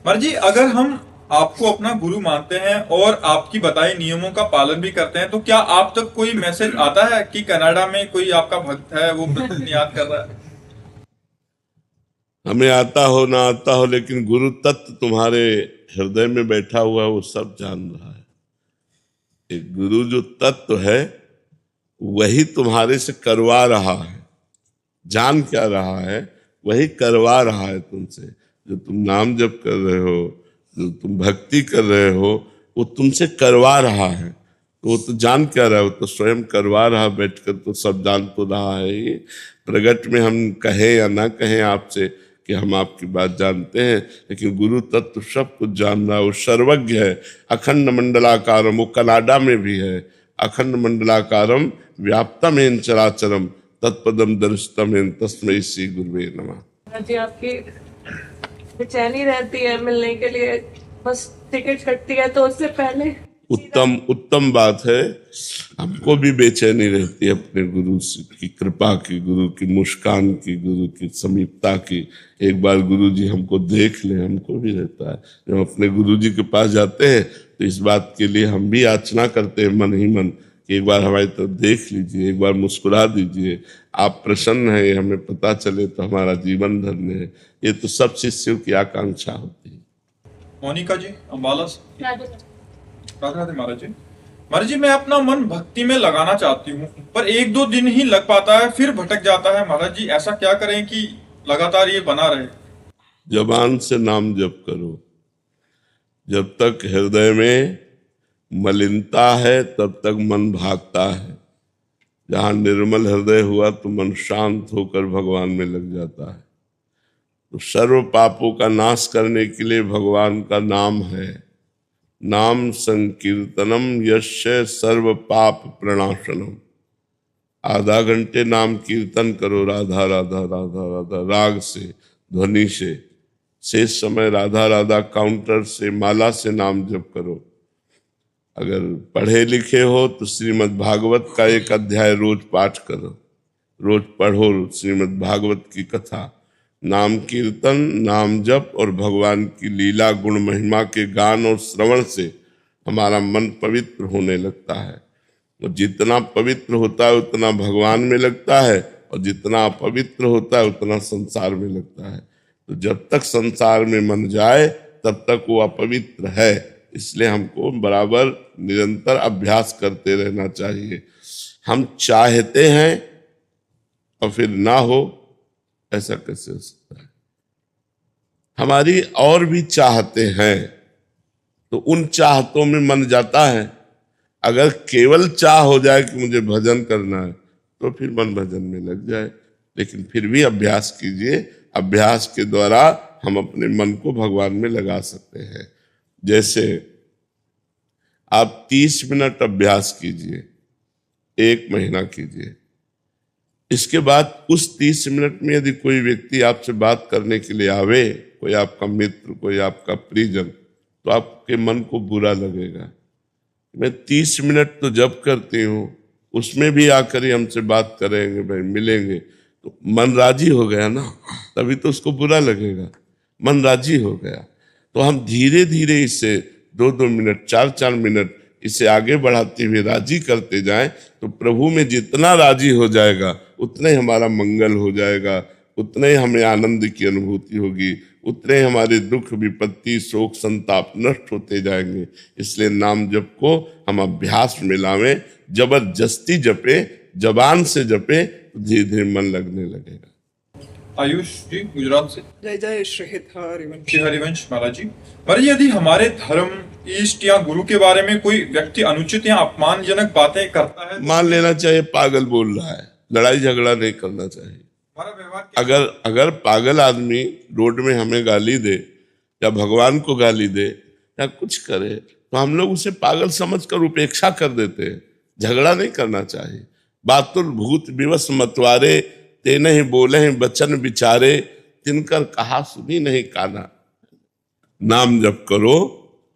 महाराज जी, अगर हम आपको अपना गुरु मानते हैं और आपकी बताई नियमों का पालन भी करते हैं, तो क्या आप तक कोई मैसेज आता है कि कनाडा में कोई आपका भक्त है, वो प्रतिदिन याद कर रहा है? हमें आता हो ना आता हो, लेकिन गुरु तत्व तुम्हारे हृदय में बैठा हुआ है, वो सब जान रहा है। एक गुरु जो तत्व है वही तुम्हारे से करवा रहा है। जान क्या रहा है, वही करवा रहा है तुमसे। जो तुम नाम जप कर रहे हो, जो तुम भक्ति कर रहे हो, वो तुमसे करवा रहा है। तो वो तो जान क्या रहा है, वो तो स्वयं करवा रहा बैठकर, तो सब जान तो रहा है। ये प्रगट में हम कहें या ना कहें आपसे कि हम आपकी बात जानते हैं, लेकिन गुरु तत्व सब कुछ जान रहा है। वो सर्वज्ञ है, अखंड मंडलाकारम। वो कनाडा में भी है। अखंड मंडलाकारम व्याप्तमेन चराचरम तत्पदम दर्शितमेन तस्मै श्री गुरुवे नमः। जी, आपकी बेचैनी रहती है मिलने के लिए, बस टिकट कटती है तो उससे पहले। उत्तम बात है। हमको भी बेचैनी रहती है अपने गुरु की कृपा की, गुरु की मुस्कान की, गुरु की समीपता की। एक बार गुरु जी हमको देख ले, हमको भी रहता है। जब हम अपने गुरु जी के पास जाते हैं तो इस बात के लिए हम भी याचना करते हैं मन ही मन कि एक बार हमारी तरफ देख लीजिए, एक बार मुस्कुरा दीजिए, आप प्रसन्न हैं, ये हमें पता चले तो हमारा जीवन धन्य है। ये तो सब शिष्यों की आकांक्षा होती है। मोनिका जी अम्बाला से। राधे राधे महाराज जी। महाराज जी, मैं अपना मन भक्ति में लगाना चाहती हूँ, पर एक दो दिन ही लग पाता है, फिर भटक जाता है। महाराज जी, ऐसा क्या करें कि लगातार ये बना रहे? जबान से नाम जप करो। जब तक हृदय में मलिनता है तब तक मन भागता है। जहां निर्मल हृदय हुआ तो मन शांत होकर भगवान में लग जाता है। तो सर्व पापों का नाश करने के लिए भगवान का नाम है। नाम संकीर्तनम यस्य सर्व पाप प्रणाशनम। आधा घंटे नाम कीर्तन करो, राधा राधा राधा राधा राग से, ध्वनि से। शेष समय राधा राधा काउंटर से, माला से नाम जप करो। अगर पढ़े लिखे हो तो श्रीमद् भागवत का एक अध्याय रोज पाठ करो, रोज पढ़ो श्रीमद् भागवत की कथा। नाम कीर्तन, नाम जप और भगवान की लीला गुण महिमा के गान और श्रवण से हमारा मन पवित्र होने लगता है। और जितना पवित्र होता है उतना भगवान में लगता है, और जितना अपवित्र होता है उतना संसार में लगता है। तो जब तक संसार में मन जाए तब तक वो अपवित्र है। इसलिए हमको बराबर निरंतर अभ्यास करते रहना चाहिए। हम चाहते हैं और फिर ना हो, ऐसा कैसे हो सकता है? हमारी और भी चाहते हैं, तो उन चाहतों में मन जाता है। अगर केवल चाह हो जाए कि मुझे भजन करना है तो फिर मन भजन में लग जाए। लेकिन फिर भी अभ्यास कीजिए। अभ्यास के द्वारा हम अपने मन को भगवान में लगा सकते हैं। जैसे आप 30 मिनट अभ्यास कीजिए, 1 महीना कीजिए। इसके बाद उस 30 मिनट में यदि कोई व्यक्ति आपसे बात करने के लिए आवे, कोई आपका मित्र, कोई आपका परिजन, तो आपके मन को बुरा लगेगा। मैं 30 मिनट तो जप करती हूँ, उसमें भी आकर ही हमसे बात करेंगे, भाई मिलेंगे, तो मन राजी हो गया ना, तभी तो उसको बुरा लगेगा। मन राजी हो गया तो हम धीरे धीरे इसे 2-2 मिनट, 4-4 मिनट इसे आगे बढ़ाते हुए राजी करते जाएं, तो प्रभु में जितना राजी हो जाएगा उतना ही हमारा मंगल हो जाएगा, उतने ही हमें आनंद की अनुभूति होगी, उतने हमारे दुख विपत्ति शोक संताप नष्ट होते जाएंगे। इसलिए नाम जप को हम अभ्यास में लावें। जबरदस्ती जपे, जबान से जपे तो धीरे धीरे मन लगने लगेगा। आयुष जी गुजरात से। जय जय श्री हरिवंश। श्री हरिवंश महाराज जी। महाराज जी, यदि हमारे धर्म, इष्ट या गुरु के बारे में कोई व्यक्ति अनुचित या अपमानजनक बातें करता है, मान लेना चाहिए पागल बोल रहा है। लड़ाई झगड़ा नहीं करना चाहिए। हमारा व्यवहार अगर पागल आदमी रोड में हमें गाली दे या भगवान को गाली दे या कुछ करे तो हम लोग उसे पागल समझकर उपेक्षा कर देते हैं। झगड़ा नहीं करना चाहिए। बातुल भूत विवश मतवारे, ते नहीं बोले हैं बचन विचारे, तिनकर कहा सुनी नहीं काना। नाम जप करो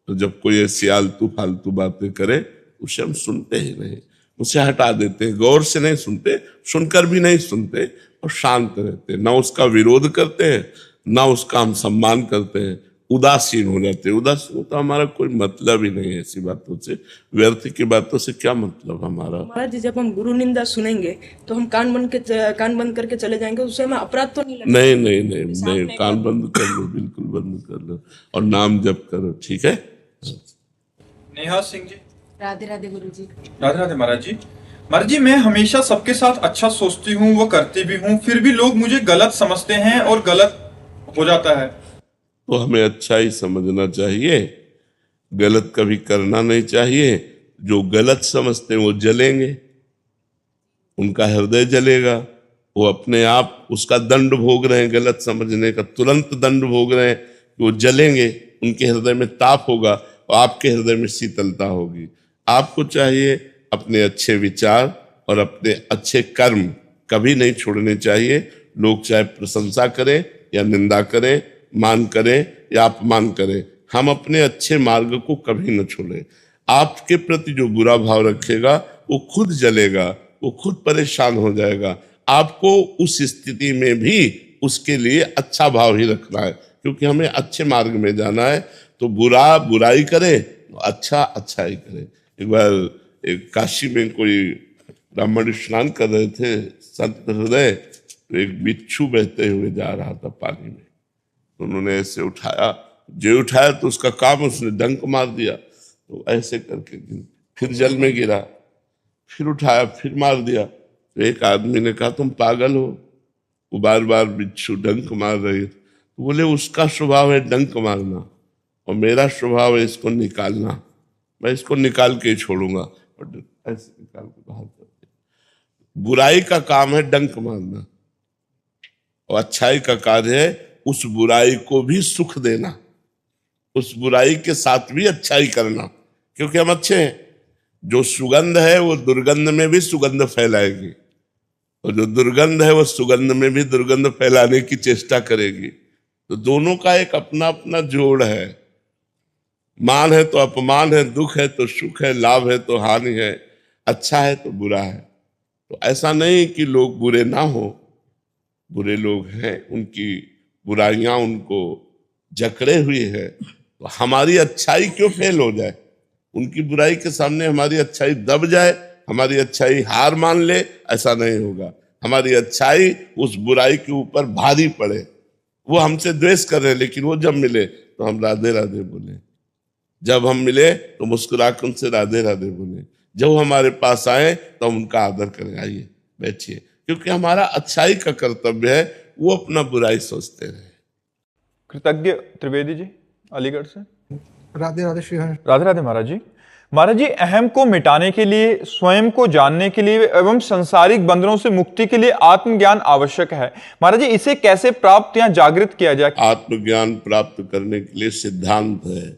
तो जब कोई ऐसी आलतू फालतू बातें करे उसे हम सुनते ही नहीं, उसे हटा देते हैं। गौर से नहीं सुनते, सुनकर भी नहीं सुनते और शांत रहते हैं। ना उसका विरोध करते हैं, ना उसका हम सम्मान करते हैं। उदासीन हो जाते हैं। उदासीन तो हमारा कोई मतलब ही नहीं है ऐसी बातों से, व्यर्थ की बातों से क्या मतलब हमारा। महाराज जी, जब हम गुरु निंदा सुनेंगे तो हम कान बंद करके चले जाएंगे, उससे हमें अपराध तो नहीं लगेगा? नहीं नहीं नहीं नहीं, कान बंद कर लो, बिल्कुल बंद कर लो और नाम जप करो, ठीक है। नेहा सिंह जी। राधे राधे गुरु जी। राधे राधे महाराज जी। महाराज जी, मैं हमेशा सबके साथ अच्छा सोचती हूँ, वो करती भी हूँ, फिर भी लोग मुझे गलत समझते हैं और गलत हो जाता है। तो हमें अच्छा ही समझना चाहिए, गलत कभी करना नहीं चाहिए। जो गलत समझते हैं वो जलेंगे, उनका हृदय जलेगा, वो अपने आप उसका दंड भोग रहे हैं, गलत समझने का तुरंत दंड भोग रहे हैं, वो जलेंगे, उनके हृदय में ताप होगा और आपके हृदय में शीतलता होगी। आपको चाहिए अपने अच्छे विचार और अपने अच्छे कर्म कभी नहीं छोड़ने चाहिए। लोग चाहे प्रशंसा करें या निंदा करें, मान करें या अपमान करें, हम अपने अच्छे मार्ग को कभी न छोड़ें। आपके प्रति जो बुरा भाव रखेगा वो खुद जलेगा, वो खुद परेशान हो जाएगा। आपको उस स्थिति में भी उसके लिए अच्छा भाव ही रखना है, क्योंकि हमें अच्छे मार्ग में जाना है। तो बुरा बुराई करे, अच्छा अच्छाई करे। एक बार एक काशी में कोई ब्राह्मण स्नान कर रहे थे, संत हृदय, तो एक बिच्छू बहते हुए जा रहा था पानी में, तो उन्होंने ऐसे उठाया, जो उठाया तो उसका काम, उसने डंक मार दिया, तो ऐसे करके फिर जल में गिरा, फिर उठाया, फिर मार दिया। तो एक आदमी ने कहा तुम पागल हो, वो बार बार बिच्छू डंक मार रही। तो बोले उसका स्वभाव है डंक मारना और मेरा स्वभाव है इसको निकालना, मैं इसको निकाल के ही छोड़ूंगा। और ऐसे निकाल के बाहर कर दिया। बुराई का काम है डंक मारना और अच्छाई का कार्य है उस बुराई को भी सुख देना, उस बुराई के साथ भी अच्छाई करना, क्योंकि हम अच्छे हैं। जो सुगंध है वो दुर्गंध में भी सुगंध फैलाएगी और जो दुर्गंध है वो सुगंध में भी दुर्गंध फैलाने की चेष्टा करेगी। तो दोनों का एक अपना अपना जोड़ है। मान है तो अपमान है, दुख है तो सुख है, लाभ है तो हानि है, अच्छा है तो बुरा है। तो ऐसा नहीं कि लोग बुरे ना हो, बुरे लोग हैं, उनकी बुराइयां उनको जकड़े हुई है। तो हमारी अच्छाई क्यों फेल हो जाए, उनकी बुराई के सामने हमारी अच्छाई दब जाए, हमारी अच्छाई हार मान ले, ऐसा नहीं होगा। हमारी अच्छाई उस बुराई के ऊपर भारी पड़े। वो हमसे द्वेष कर रहे हैं, लेकिन वो जब मिले तो हम राधे राधे बोले, जब हम मिले तो मुस्कुरा कर उनसे राधे राधे बोले, जब वो हमारे पास आए तो हम उनका आदर करें, आइए बैठिए, क्योंकि हमारा अच्छाई का कर्तव्य है, वो अपना बुराई सोचते रहे। कृतज्ञ त्रिवेदी जी अलीगढ़ से। राधे राधे श्री हरि। राधे राधे महाराज जी। महाराज जी, अहम को मिटाने के लिए, स्वयं को जानने के लिए एवं सांसारिक बंधनों से मुक्ति के लिए आत्मज्ञान आवश्यक है। महाराज जी, इसे कैसे प्राप्त या जागृत किया जाए? आत्मज्ञान प्राप्त करने के लिए सिद्धांत है,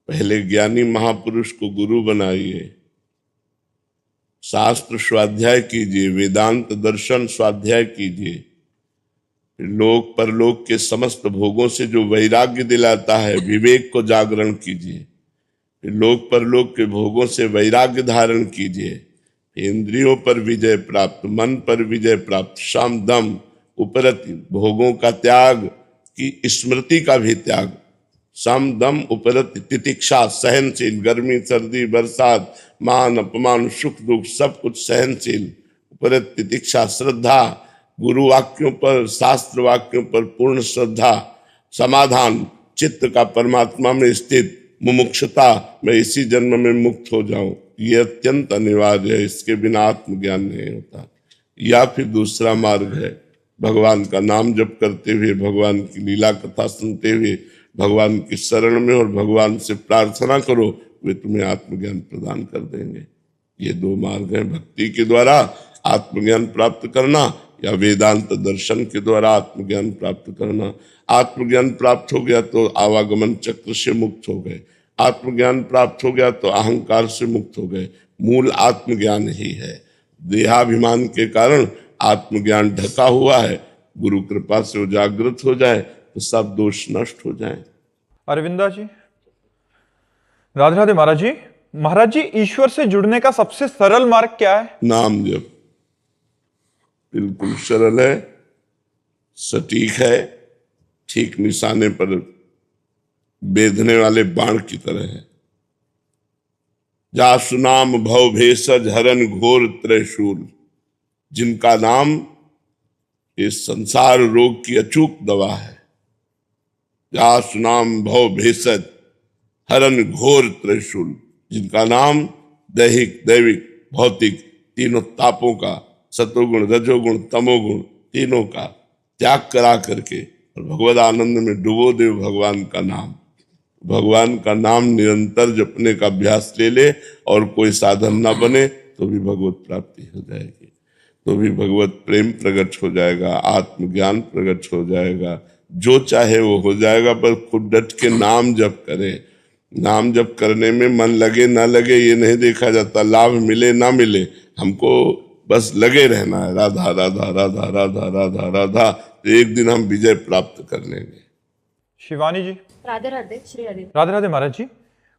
पहले ज्ञानी महापुरुष को गुरु बनाइए, शास्त्र स्वाध्याय कीजिए, वेदांत दर्शन स्वाध्याय कीजिए, लोक परलोक के समस्त भोगों से जो वैराग्य दिलाता है विवेक को जागरण कीजिए, लोक परलोक के भोगों से वैराग्य धारण कीजिए, इंद्रियों पर विजय प्राप्त, मन पर विजय प्राप्त, शम दम उपरति, भोगों का त्याग की स्मृति का भी त्याग, सम दम उपरति, तितिक्षा सहनशील, गर्मी सर्दी बरसात मान अपमान सुख दुख सब कुछ सहनशील, उपरत तितिक्षा, श्रद्धा, गुरु वाक्यों पर शास्त्र वाक्यों पर पूर्ण श्रद्धा, समाधान, चित्त का परमात्मा में स्थित, मुमुक्षुता, मैं इसी जन्म में मुक्त हो जाऊं, ये अत्यंत अनिवार्य है, इसके बिना आत्मज्ञान नहीं होता। या फिर दूसरा मार्ग है, भगवान का नाम जप करते हुए, भगवान की लीला कथा सुनते हुए, भगवान की शरण में और भगवान से प्रार्थना करो, वे तुम्हें आत्मज्ञान प्रदान कर देंगे। ये दो मार्ग हैं, भक्ति के द्वारा आत्मज्ञान प्राप्त करना या वेदांत दर्शन के द्वारा आत्मज्ञान प्राप्त करना। आत्मज्ञान प्राप्त हो गया तो आवागमन चक्र से मुक्त हो गए, आत्मज्ञान प्राप्त हो गया तो अहंकार से मुक्त हो गए। मूल आत्मज्ञान ही है, देहाभिमान के कारण आत्मज्ञान ढका हुआ है, गुरु कृपा से वो जागृत हो जाए तो सब दोष नष्ट हो जाए। अरविंदा जी। राधे राधे महाराज जी। महाराज जी, ईश्वर से जुड़ने का सबसे सरल मार्ग क्या है? नाम जप, बिल्कुल सरल है, सटीक है, ठीक निशाने पर बेधने वाले बाण की तरह है। जा सुनाम भव भेषज हरन घोर त्रिशूल, जिनका नाम इस संसार रोग की अचूक दवा है। जा सुनाम भव भेषज हरन घोर त्रिशूल, जिनका नाम दैहिक दैविक भौतिक तीनों तापों का, सत्वगुण रजोगुण तमोगुण तीनों का त्याग करा करके और भगवद आनंद में डुबो दे भगवान का नाम। भगवान का नाम निरंतर जपने का अभ्यास ले ले और कोई साधन ना बने तो भी भगवत प्राप्ति हो जाएगी, तो भी भगवत प्रेम प्रकट हो जाएगा, आत्मज्ञान प्रकट हो जाएगा, जो चाहे वो हो जाएगा। पर खुद डट के नाम जप करे। नाम जप करने में मन लगे ना लगे ये नहीं देखा जाता, लाभ मिले ना मिले, हमको बस लगे रहना है, राधा राधा राधा राधा राधा राधा, तो एक दिन हम विजय प्राप्त कर लेंगे। शिवानी जी। राधे राधे श्री हरि। राधे राधे महाराज जी।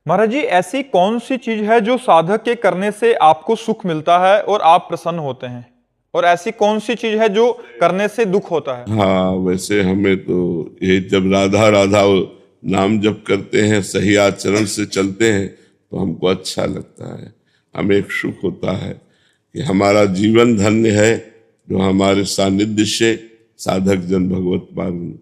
महाराज जी, ऐसी कौन सी चीज है जो साधक के करने से आपको सुख मिलता है और आप प्रसन्न होते हैं, और ऐसी कौन सी चीज है जो करने से दुख होता है? हाँ, वैसे हमें तो ये जब राधा राधा नाम जप करते हैं, सही आचरण से चलते हैं, तो हमको अच्छा लगता है, हमें एक सुख होता है कि हमारा जीवन धन्य है जो हमारे सानिध्य से साधक जन भगवत पालन।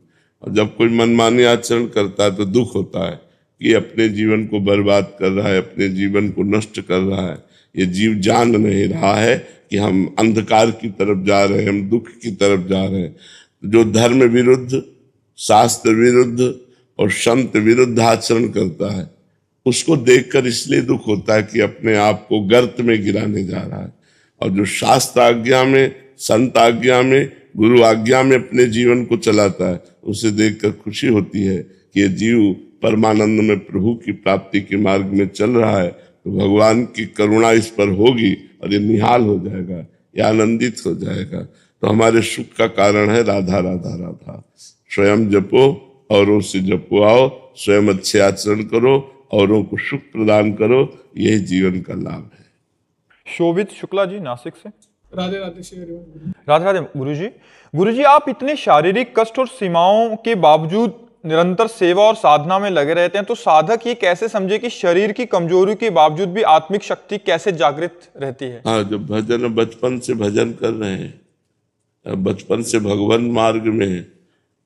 और जब कोई मनमानी आचरण करता है तो दुख होता है कि अपने जीवन को बर्बाद कर रहा है, अपने जीवन को नष्ट कर रहा है। ये जीव जान नहीं रहा है कि हम अंधकार की तरफ जा रहे हैं, हम दुख की तरफ जा रहे हैं। जो धर्म विरुद्ध, शास्त्र विरुद्ध और संत विरुद्ध आचरण करता है, उसको देखकर इसलिए दुख होता है कि अपने आप को गर्त में गिराने जा रहा है। और जो शास्त्र आज्ञा में, संत आज्ञा में, गुरु आज्ञा में अपने जीवन को चलाता है, उसे देखकर खुशी होती है कि ये जीव परमानंद में प्रभु की प्राप्ति के मार्ग में चल रहा है, तो भगवान की करुणा इस पर होगी और ये निहाल हो जाएगा, ये आनंदित हो जाएगा। तो हमारे सुख का कारण है राधा राधा राधा। स्वयं जपो, औरों से जपो आओ, स्वयं अच्छे आचरण करो, औरों को सुख प्रदान करो, यही जीवन का लाभ है। शोभित शुक्ला जी नासिक से। राधे राधे श्री हरि। राधे राधे गुरुजी। गुरुजी, आप इतने शारीरिक कष्ट और सीमाओं के बावजूद निरंतर सेवा और साधना में लगे रहते हैं, तो साधक ये कैसे समझे कि शरीर की कमजोरी के बावजूद भी आत्मिक शक्ति कैसे जागृत रहती है? हाँ, जब भजन बचपन से भजन कर रहे हैं, बचपन से भगवान मार्ग में है,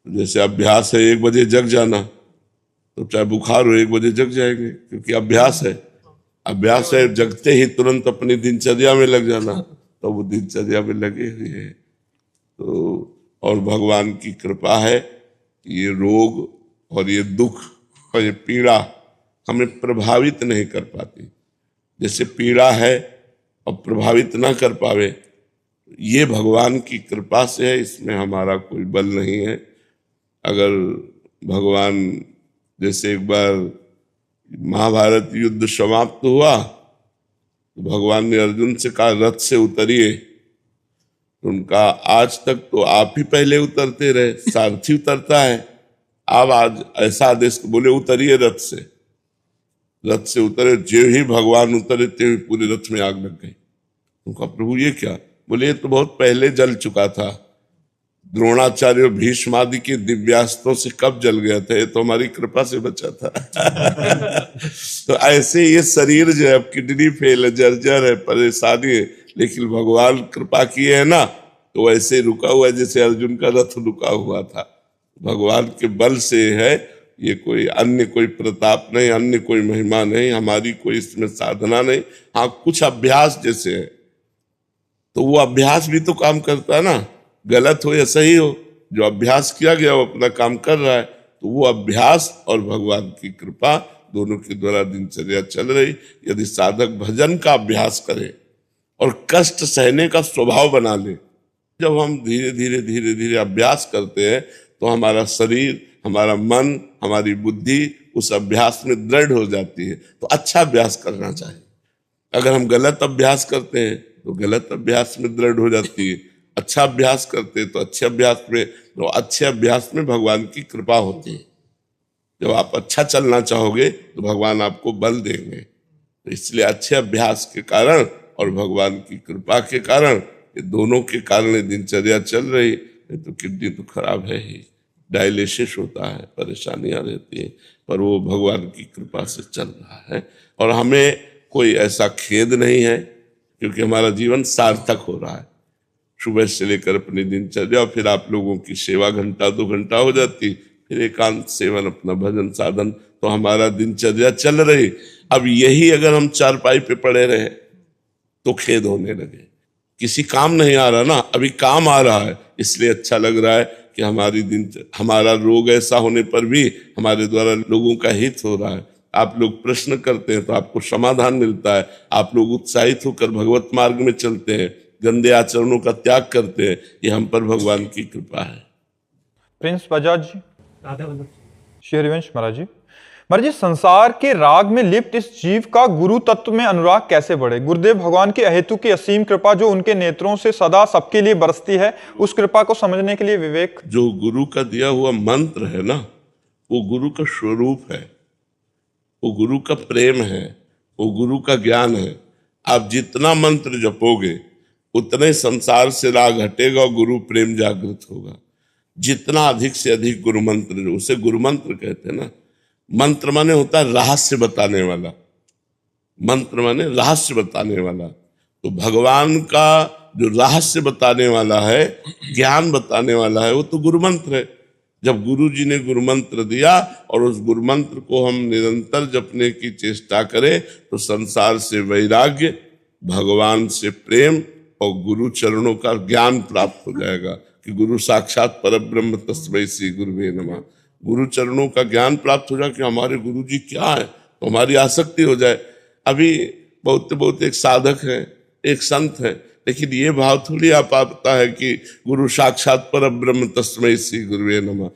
जैसे अभ्यास है 1 बजे जग जाना, तो चाहे बुखार हो 1 बजे जग जाएंगे, क्योंकि अभ्यास है। अभ्यास है जगते ही तुरंत अपनी दिनचर्या में लग जाना, तो वो दिनचर्या में लगे हुए हैं। तो और भगवान की कृपा है, ये रोग और ये दुख और ये पीड़ा हमें प्रभावित नहीं कर पाती। जैसे पीड़ा है और प्रभावित ना कर पावे, ये भगवान की कृपा से है, इसमें हमारा कोई बल नहीं है। अगर भगवान, जैसे एक बार महाभारत युद्ध समाप्त हुआ तो भगवान ने अर्जुन से कहा रथ से उतरिए, तो उनका आज तक तो आप ही पहले उतरते रहे, सारथी उतरता है, आप आज ऐसा आदेश बोले उतरिए रथ से। रथ से उतरे, जो ही भगवान उतरे ते पूरे रथ में आग लग गई। उनका प्रभु ये क्या? बोले ये तो बहुत पहले जल चुका था, द्रोणाचार्य और भीष्म आदि के दिव्यास्त्रों से कब जल गया था, ये तो हमारी कृपा से बचा था। तो ऐसे ये शरीर जो है, अब किडनी फेल है, जर्जर है, परेशानी है, लेकिन भगवान कृपा किए है ना, तो ऐसे रुका हुआ है जैसे अर्जुन का रथ रुका हुआ था। भगवान के बल से है, ये कोई अन्य कोई प्रताप नहीं, अन्य कोई महिमा नहीं, हमारी कोई इसमें साधना नहीं। हाँ, कुछ अभ्यास जैसे है, तो वो अभ्यास भी तो काम करता है ना, गलत हो या सही हो, जो अभ्यास किया गया वो अपना काम कर रहा है। तो वो अभ्यास और भगवान की कृपा दोनों के द्वारा दिनचर्या चल रही। यदि साधक भजन का अभ्यास करे और कष्ट सहने का स्वभाव बना ले, जब हम धीरे धीरे धीरे धीरे अभ्यास करते हैं तो हमारा शरीर, हमारा मन, हमारी बुद्धि उस अभ्यास में दृढ़ हो जाती है। तो अच्छा अभ्यास करना चाहिए। अगर हम गलत अभ्यास करते हैं तो गलत अभ्यास में दृढ़ हो जाती है, अच्छा अभ्यास करते हैं तो अच्छे अभ्यास में, तो अच्छे अभ्यास में भगवान की कृपा होती है। जब आप अच्छा चलना चाहोगे तो भगवान आपको बल देंगे। तो इसलिए अच्छे अभ्यास के कारण और भगवान की कृपा के कारण, ये दोनों के कारण दिनचर्या चल रही। तो किडनी तो खराब है ही, डायलिसिस होता है, परेशानियां रहती है, पर वो भगवान की कृपा से चल रहा है और हमें कोई ऐसा खेद नहीं है, क्योंकि हमारा जीवन सार्थक हो रहा है। सुबह से लेकर अपनी दिनचर्या, फिर आप लोगों की सेवा घंटा 2 घंटा हो जाती, फिर एकांत सेवन, अपना भजन साधन, तो हमारा दिनचर्या चल रही। अब यही अगर हम चारपाई पे पड़े रहे तो खेद होने लगे। किसी काम नहीं आ रहा ना, अभी काम आ रहा है, इसलिए अच्छा लग रहा है कि हमारा रोग ऐसा होने पर भी हमारे द्वारा लोगों का हित हो रहा है। आप लोग प्रश्न करते हैं तो आपको समाधान मिलता है, आप लोग उत्साहित होकर भगवत मार्ग में चलते हैं, गंदे आचरणों का त्याग करते हैं, ये हम पर भगवान की कृपा है। प्रिंस बजाज जी, श्री हरिवंश महाराज जी। महाराज जी, संसार के राग में लिप्त इस जीव का गुरु तत्व में अनुराग कैसे बढ़े? गुरुदेव भगवान की अहेतु की असीम कृपा जो उनके नेत्रों से सदा सबके लिए बरसती है, उस कृपा को समझने के लिए विवेक। जो गुरु का दिया हुआ मंत्र है ना, वो गुरु का स्वरूप है, वो गुरु का प्रेम है, वो गुरु का ज्ञान है। आप जितना मंत्र जपोगे उतने संसार से राग हटेगा और गुरु प्रेम जागृत होगा। जितना अधिक से अधिक गुरु मंत्र, उसे गुरु मंत्र कहते हैं ना। मंत्र माने होता है रहस्य बताने वाला, मंत्र माने रहस्य बताने वाला। तो भगवान का जो रहस्य बताने वाला है, ज्ञान बताने वाला है, वो तो गुरु मंत्र है। जब गुरु जी ने गुरु मंत्र दिया और उस गुरु मंत्र को हम निरंतर जपने की चेष्टा करें तो संसार से वैराग्य, भगवान से प्रेम और गुरु चरणों का ज्ञान प्राप्त हो जाएगा कि गुरु साक्षात परब्रह्म तस्मै श्री गुरुवे नमः। गुरु चरणों का ज्ञान प्राप्त हो जाए कि हमारे गुरु जी क्या है, तो हमारी आसक्ति हो जाए। अभी बहुत एक साधक है, एक संत है, लेकिन ये भाव थोड़ी आ पाता है कि गुरु साक्षात परब्रह्म तस्मै श्री गुरुवे नमः।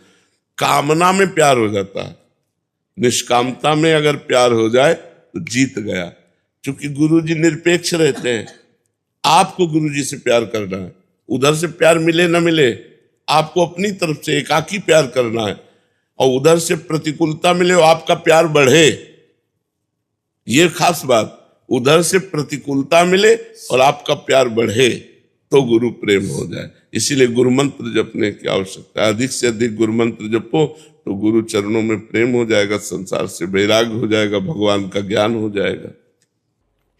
कामना में प्यार हो जाता है, निष्कामता में अगर प्यार हो जाए तो जीत गया। क्योंकि गुरु जी निरपेक्ष रहते हैं। आपको गुरु जी से प्यार करना है, उधर से प्यार मिले न मिले, आपको अपनी तरफ से एकाकी प्यार करना है, और उधर से प्रतिकूलता मिले और आपका प्यार बढ़े। ये खास बात, उधर से प्रतिकूलता मिले और आपका प्यार बढ़े तो गुरु प्रेम हो जाए। इसीलिए गुरु मंत्र जपने की आवश्यकता है। अधिक से अधिक गुरु मंत्र जपो तो गुरु चरणों में प्रेम हो जाएगा, संसार से वैराग्य हो जाएगा, भगवान का ज्ञान हो जाएगा।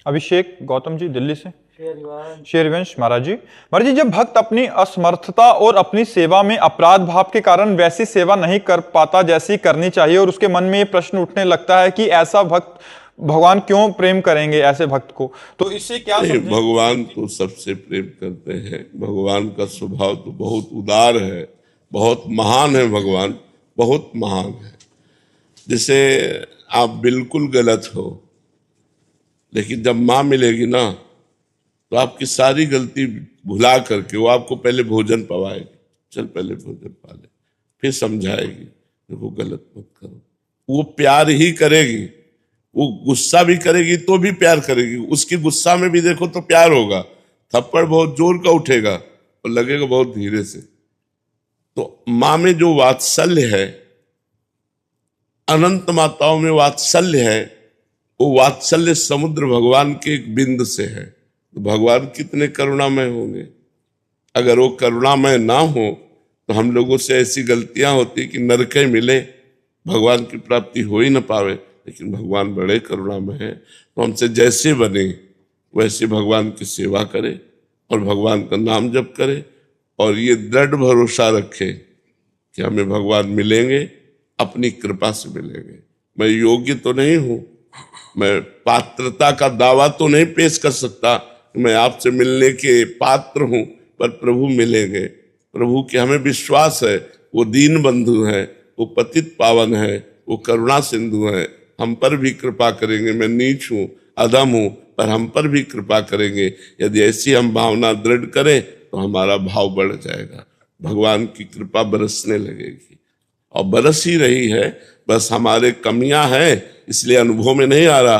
अभिषेक गौतम जी, दिल्ली से। श्री हरिवंश महाराज जी। महाराज जी, जब भक्त अपनी असमर्थता और अपनी सेवा में अपराध भाव के कारण वैसी सेवा नहीं कर पाता जैसी करनी चाहिए, और उसके मन में ये प्रश्न उठने लगता है कि ऐसा भक्त भगवान क्यों प्रेम करेंगे ऐसे भक्त को, तो इससे क्या समझें? भगवान तो सबसे प्रेम करते हैं। भगवान का स्वभाव तो बहुत उदार है, बहुत महान है। भगवान बहुत महान है। जैसे आप बिल्कुल गलत हो, लेकिन जब माँ मिलेगी ना तो आपकी सारी गलती भुला करके वो आपको पहले भोजन पवाएगी। चल पहले भोजन पा ले, फिर समझाएगी, देखो गलत मत करो। वो प्यार ही करेगी, वो गुस्सा भी करेगी तो भी प्यार करेगी। उसकी गुस्सा में भी देखो तो प्यार होगा। थप्पड़ बहुत जोर का उठेगा और लगेगा बहुत धीरे से। तो माँ में जो वात्सल्य है, अनंत माताओं में वात्सल्य है, वो वात्सल्य समुद्र भगवान के एक बिंद से है। तो भगवान कितने करुणामय होंगे। अगर वो करुणामय ना हो तो हम लोगों से ऐसी गलतियां होती कि नरके मिले, भगवान की प्राप्ति हो ही ना पावे। लेकिन भगवान बड़े करुणामय हैं, तो हमसे जैसे बने वैसे भगवान की सेवा करें और भगवान का नाम जप करें, और ये दृढ़ भरोसा रखें कि हमें भगवान मिलेंगे, अपनी कृपा से मिलेंगे। मैं योग्य तो नहीं हूं, मैं पात्रता का दावा तो नहीं पेश कर सकता, मैं आपसे मिलने के पात्र हूं, पर प्रभु मिलेंगे। प्रभु के हमें विश्वास है, वो दीन बंधु है, वो पतित पावन है, वो करुणा सिंधु है। हम पर भी कृपा करेंगे। मैं नीच हूं, अधम हूं, पर हम पर भी कृपा करेंगे। यदि ऐसी हम भावना दृढ़ करें तो हमारा भाव बढ़ जाएगा, भगवान की कृपा बरसने लगेगी और बरस ही रही है। बस हमारे कमियां हैं, इसलिए अनुभव में नहीं आ रहा।